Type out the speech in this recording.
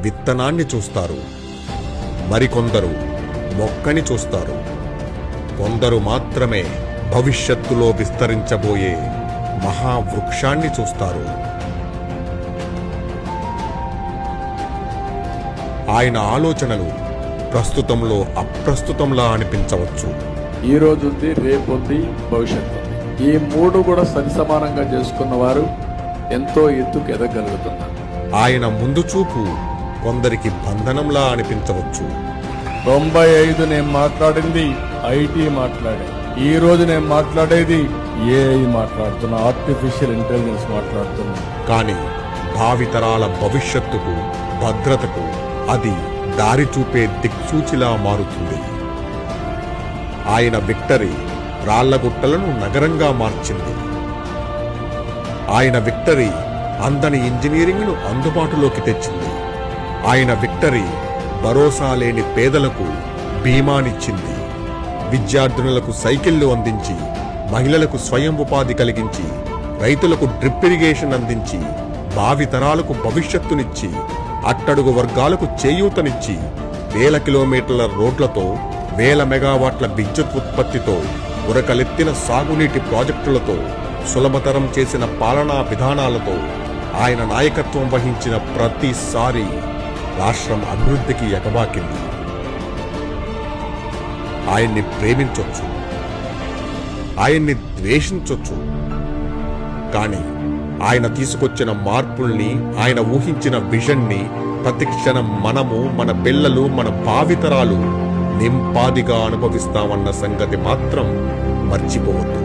విత్తనాన్ని చూస్తారు, మరికొందరు మొక్కని చూస్తారు. కొందరు మాత్రమే భవిష్యత్తులో విస్తరించబోయే మహావృక్షాన్ని చూస్తారు. ఆయన ఆలోచనలు ప్రస్తుతంలో అప్రస్తుతంలా అనిపించవచ్చు. ఈ రోజు ఉంది, రేపు ఉంది, భవిష్యత్తు ఉంది. ఈ మూడు కూడా సరిసమానంగా చేసుకున్న వారు ఎంతో ఎత్తుకు ఎదగలుగుతున్నారు. ఆయన ముందు చూపు కొందరికి బంధనంలా అనిపించవచ్చు. 95 నేను మాట్లాడింది ఐటీ మాట్లాడే, ఈ రోజు నేను మాట్లాడేది ఏఐ మాట్లాడుతున్నా, ఆర్టిఫిషియల్ ఇంటెలిజెన్స్ మాట్లాడుతున్నా. కానీ భావితరాల భవిష్యత్తుకు, భద్రతకు అది దారి చూపే దిక్సూచిలా మారుతుంది. ఆయన విక్టరీ రాళ్లగుట్టలను నగరంగా మార్చింది. ఆయన విక్టరీ అందని ఇంజనీరింగ్ను అందుబాటులోకి తెచ్చింది. ఆయన విక్టరీ భరోసా లేని పేదలకు బీమానిచ్చింది. విద్యార్థినులకు సైకిళ్లు అందించి, మహిళలకు స్వయం ఉపాధి కలిగించి, రైతులకు డ్రిప్ ఇరిగేషన్ అందించి, భావితరాలకు భవిష్యత్తునిచ్చి, అట్టడుగు వర్గాలకు చేయూతనిచ్చి, వేల కిలోమీటర్ల రోడ్లతో, వేల మెగావాట్ల విద్యుత్ ఉత్పత్తితో, ఉరకలెత్తిన సాగునీటి ప్రాజెక్టులతో, సులభతరం చేసిన పాలనా విధానాలతో ఆయన నాయకత్వం వహించిన ప్రతిసారి రాష్ట్రం అభివృద్ధికి ఎగబాకింది. ఆయన్ని ప్రేమించొచ్చు, ఆయన్ని ద్వేషించొచ్చు, కానీ ఆయన తీసుకొచ్చిన మార్పుల్ని, ఆయన ఊహించిన విజన్ని ప్రతిక్షణం మనము, మన పిల్లలు, మన భావితరాలు నింపాదిగా అనుభవిస్తామన్న సంగతి మాత్రం మర్చిపోవద్దు.